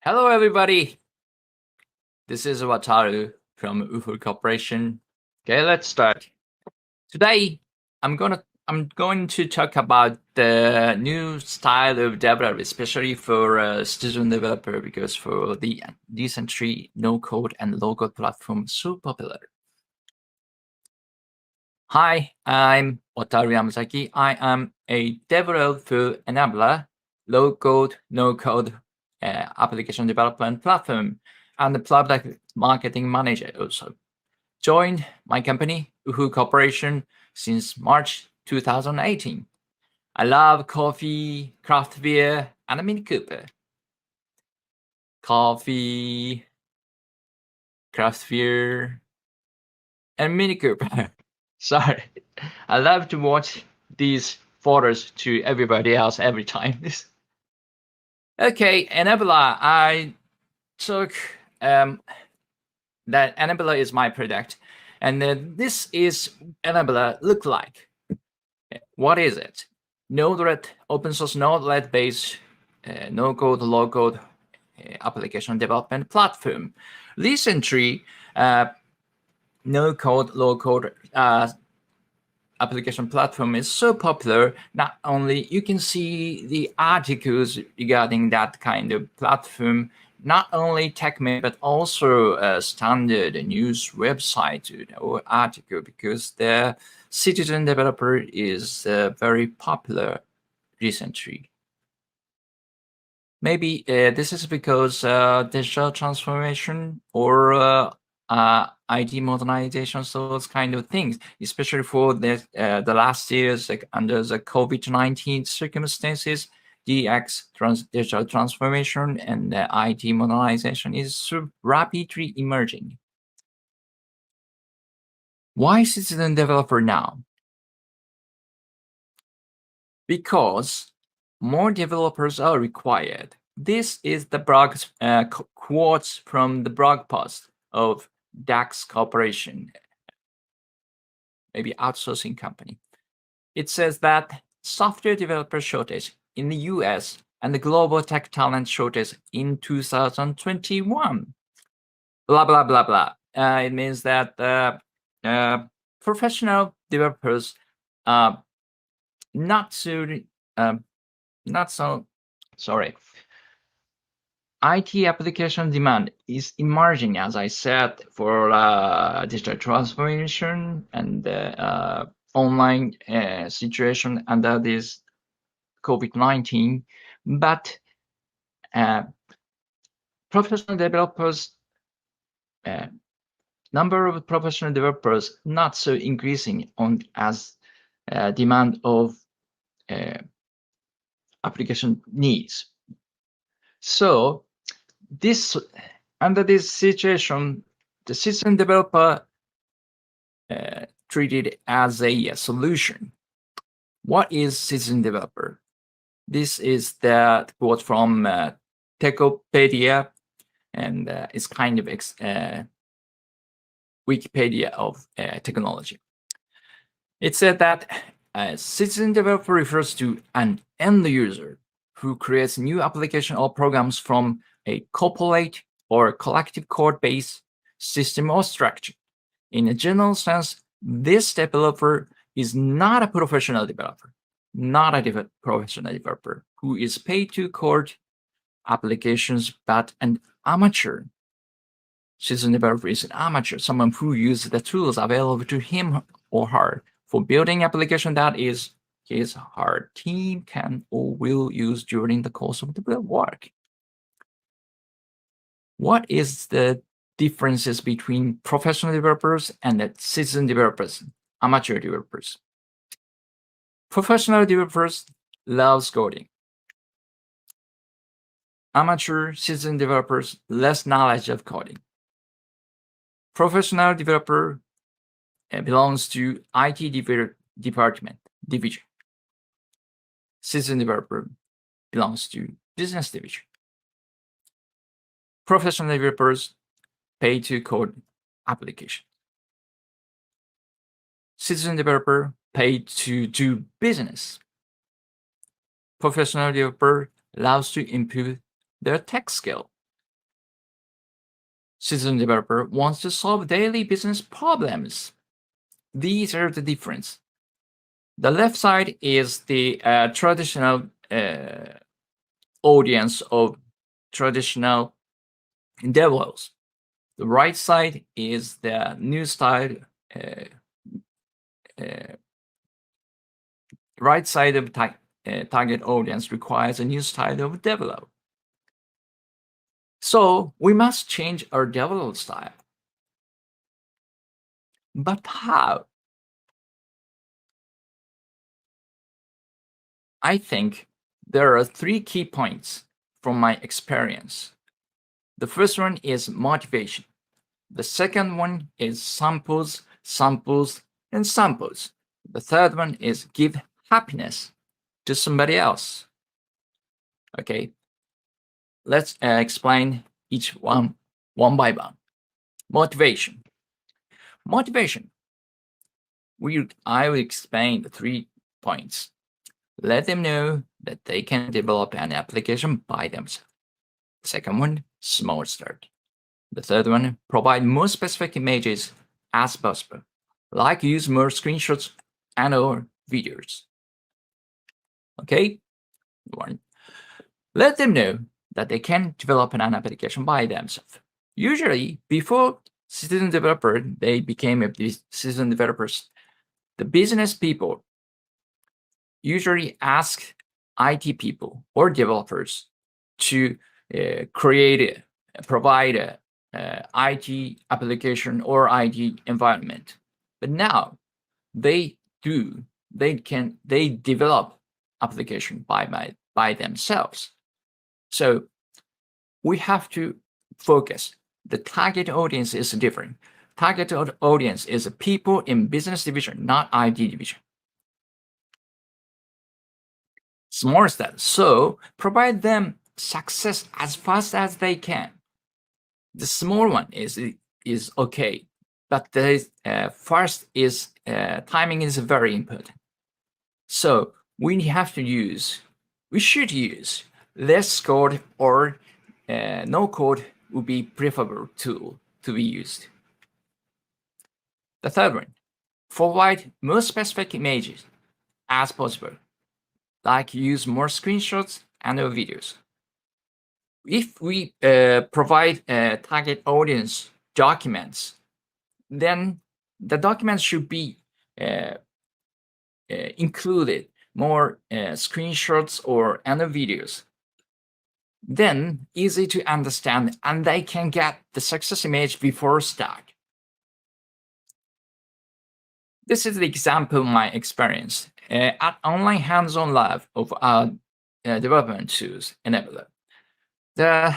Hello, everybody. This is Wataru from Uhuru Corporation. Okay, let's start. Today, I'm going to talk about the new style of DevRel, especially for student developer, because for the decently no-code and low-code platform so popular. Hi, I'm Wataru Yamazaki. I am a DevRel for enebular, low-code, no-code application development platform, and the product marketing manager also. Joined my company, Uhuru Corporation, since March 2018. I love coffee, craft beer, and a Mini Cooper. Coffee, craft beer, and Mini Cooper. Sorry, I love to watch these photos to everybody else every time. Okay, Enabler. I took that Enabler is my product, and this is Enabler look like. What is it? Node-RED, open source Node-RED based no-code, low-code application development platform. Recently, no-code, low-code application platform is so popular. Not only you can see the articles regarding that kind of platform, not only TechMate, but also a standard news website or article, because the citizen developer is very popular recently. Maybe this is because digital transformation or IT modernization, so those kind of things, especially for the last years, like under the COVID-19 circumstances, digital transformation and IT modernization is so rapidly emerging. Why citizen developer now? Because more developers are required. This is the blog quotes from the blog post of DAX Corporation, maybe outsourcing company. It says that software developer shortage in the US and the global tech talent shortage in 2021. Blah, blah, blah, blah. It means that professional developers not so sorry. IT application demand is emerging, as I said, for digital transformation and online situation under this COVID-19. But professional developers, number of professional developers not so increasing on as demand of application needs. So under this situation, the system developer treated as a solution. What is system developer? This is the quote from Techopedia, and it's kind of Wikipedia of technology. It said that a citizen developer refers to an end user who creates new application or programs from a corporate or collective code-based system or structure. In a general sense, this developer is not a professional developer, not a professional developer who is paid to code applications, but an amateur. Citizen developer is an amateur, someone who uses the tools available to him or her for building application that is his or her team can or will use during the course of the work. What is the differences between professional developers and the citizen developers, amateur developers? Professional developers love coding. Amateur citizen developers less knowledge of coding. Professional developer belongs to IT department division. Citizen developer belongs to business division. Professional developers pay to code application. Citizen developer pay to do business. Professional developer allows to improve their tech skill. citizen developer wants to solve daily business problems. These are the difference. The left side is the traditional audience of traditional DevRels. The right side is the new style. Right side of target audience requires a new style of DevRel. So we must change our DevRel style. But how? I think there are 3 key points from my experience. The first one is motivation. The second one is samples, samples, and samples. The third one is give happiness to somebody else. Okay, let's explain each one by one. Motivation. Motivation. I will explain the 3 points. Let them know that they can develop an application by themselves. The second one, small start. The third one, provide more specific images as possible, like use more screenshots and or videos. Okay? One. Let them know that they can develop an application by themselves. Usually, before citizen developer, they became citizen developers. The business people usually ask IT people or developers to provide a IT application or IT environment. But now they develop application by themselves. So we have to focus. The target audience is different. Target audience is people in business division, not IT division. Small steps. So provide them success as fast as they can. The small one is okay, but the first is timing is very important. So we should use less code or no code would be preferable tool to be used. The third one, provide more specific images as possible, like use more screenshots and videos. If we provide target audience documents, then the documents should be included more screenshots or other videos. Then easy to understand, and they can get the success image before start. This is the example of my experience at online hands-on lab of our development tools enebular. The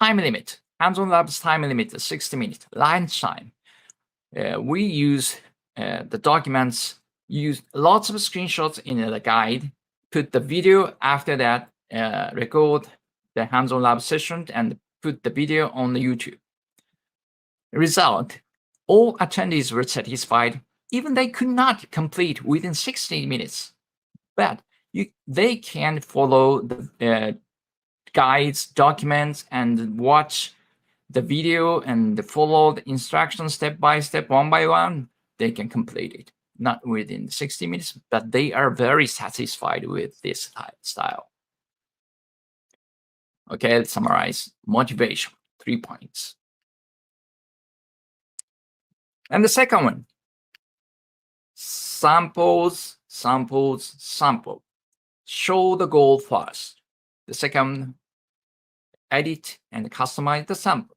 time limit, hands-on lab's time limit is 60 minutes, lunch time. We use the documents, use lots of screenshots in the guide, put the video after that, record the hands-on lab session, and put the video on the YouTube. Result, all attendees were satisfied, even they could not complete within 60 minutes. But they can follow the guides, documents, and watch the video and follow the instructions step by step, one by one. They can complete it, not within 60 minutes, but they are very satisfied with this style. Okay, let's summarize. Motivation, 3 points. And the second one, samples, samples, sample. Show the goal first. The second, edit and customize the sample.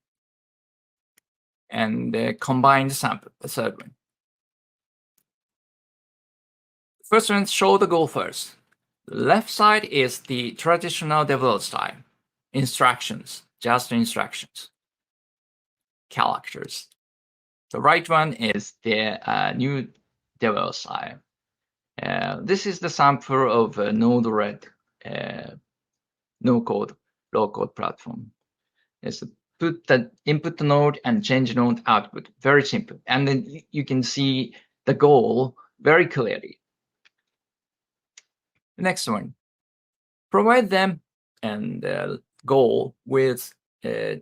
And combine the sample, the third one. First one, show the goal first. The left side is the traditional DevRel style. Instructions, just instructions. Characters. The right one is the new DevRel style. This is the sample of Node-RED no-code, low-code platform. It's put the input node and change node output. Very simple. And then you can see the goal very clearly. Next one, provide them and goal with the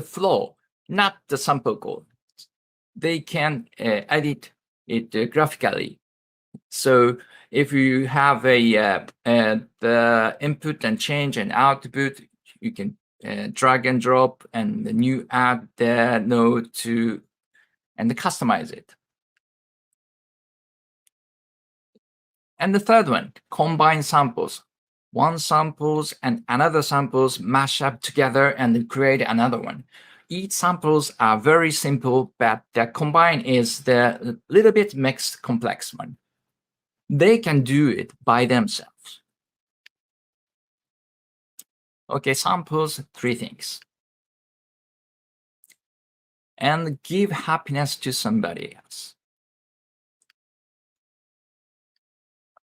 flow. not the sample code. They can edit it graphically. So if you have the input and change and output, you can drag and drop, and then you add the node to and customize it. And the third one, combine samples. One samples and another samples mash up together and create another one. Each samples are very simple, but the combine is the little bit mixed complex one. They can do it by themselves. Okay, samples, 3 things. And give happiness to somebody else.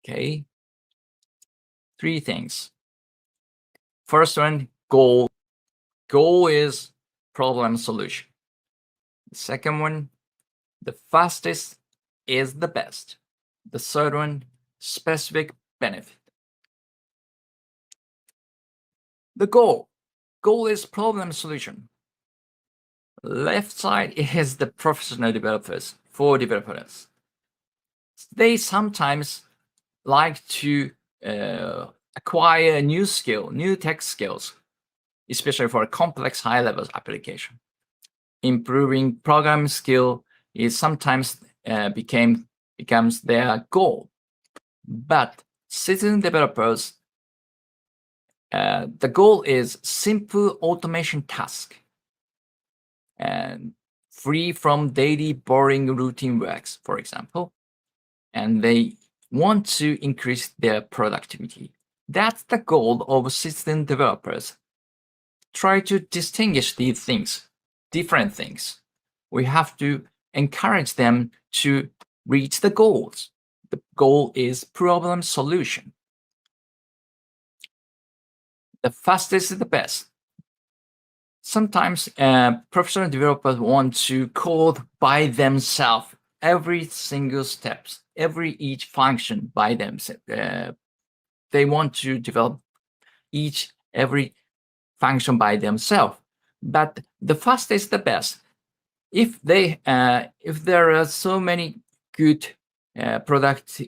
Okay, 3 things. First one, goal. Goal is problem solution. The second one, the fastest is the best. The third one, specific benefit. The goal. Goal is problem solution. Left side is the professional developers, for developers. They sometimes like to acquire new skill, new tech skills, especially for a complex high-level application. Improving programming skill is sometimes becomes their goal. But citizen developers, the goal is simple automation task and free from daily boring routine works, for example, and they want to increase their productivity. That's the goal of citizen developers. Try to distinguish these things, different things. We have to encourage them to reach the goals. The goal is problem solution. The fastest is the best. Sometimes professional developers want to code by themselves every single steps, each function by themselves. They want to develop every function by themselves. But the fastest is the best. If there are so many good product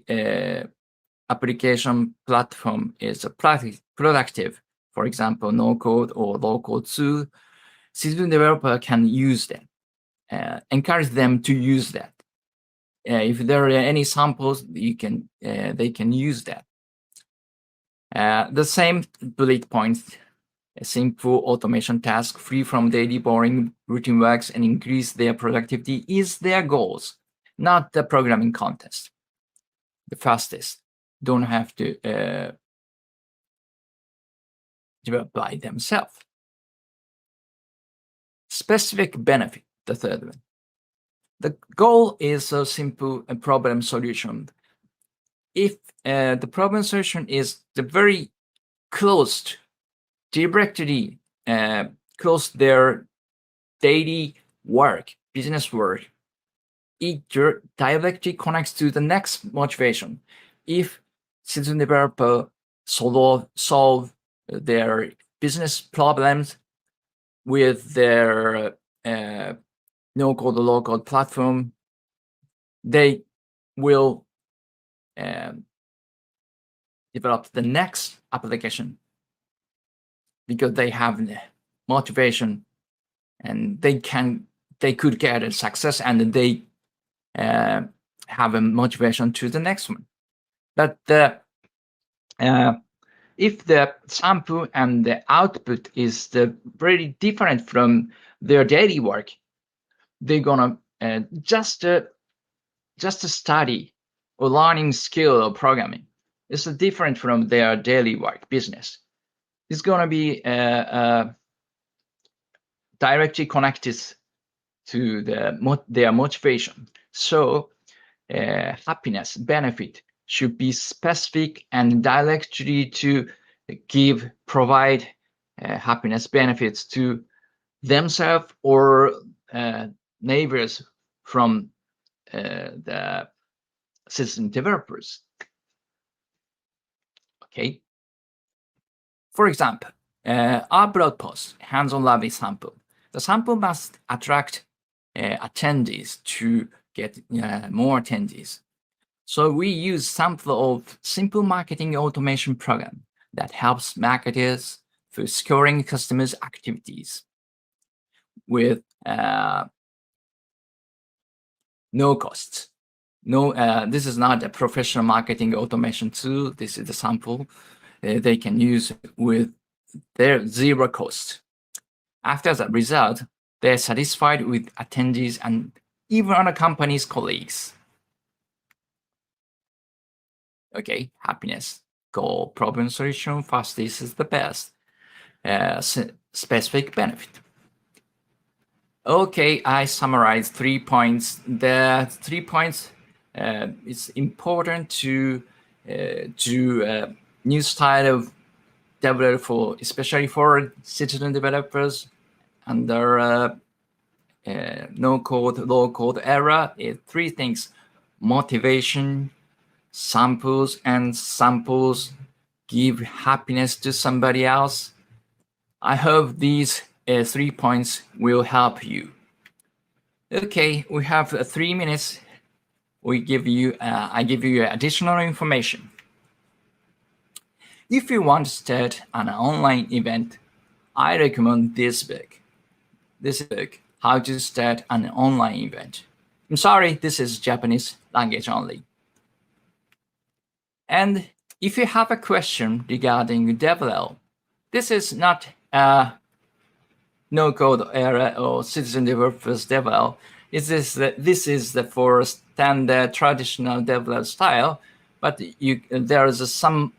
application platform is productive, for example, no code or low code tool, citizen developer can use them. Encourage them to use that. If there are any samples, they can use that. The same bullet points. A simple automation task free from daily boring routine works and increase their productivity is their goals, not the programming contest. The fastest don't have to develop by themselves. Specific benefit, the third one. The goal is a simple problem solution. If the problem solution is the very close, directly close their daily work, business work, it directly connects to the next motivation. If citizen developer solve their business problems with their no-code or low-code platform, they will develop the next application because they have motivation and they could get a success and they have a motivation to the next one. But if the sample and the output is very different from their daily work, they're gonna just study or learning skill or programming. It's different from their daily work business. It's gonna be directly connected to their motivation. So happiness benefit should be specific and directly to provide happiness benefits to themselves or neighbors from the system developers. Okay. For example, our blog post, hands-on lab example. The sample must attract attendees to get more attendees. So we use sample of simple marketing automation program that helps marketers for scoring customers' activities with no costs. No, this is not a professional marketing automation tool. This is the sample they can use with their zero cost. After the result, they're satisfied with attendees and even other company's colleagues. Okay, happiness. Goal, problem, solution, fastest is the best. Specific benefit. Okay, I summarized 3 points. The 3 points, it's important to do new style of DevRel especially for citizen developers under no-code, low-code era. 3 things: motivation, samples, and samples give happiness to somebody else. I hope these 3 points will help you. Okay, we have 3 minutes. I give you additional information. If you want to start an online event, I recommend this book. This book, How to Start an Online Event. I'm sorry, this is Japanese language only. And if you have a question regarding DevRel, this is not a no-code era or citizen developers DevRel. This is the for standard traditional DevRel style, but there is some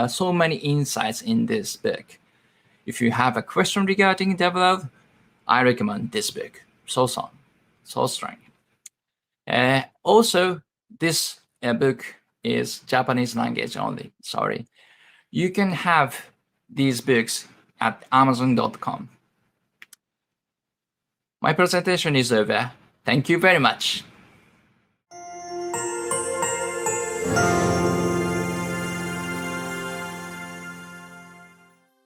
so many insights in this book. If you have a question regarding DevRel, I recommend this book. So strong. Also, this book is Japanese language only. Sorry. You can have these books at Amazon.com. My presentation is over. Thank you very much.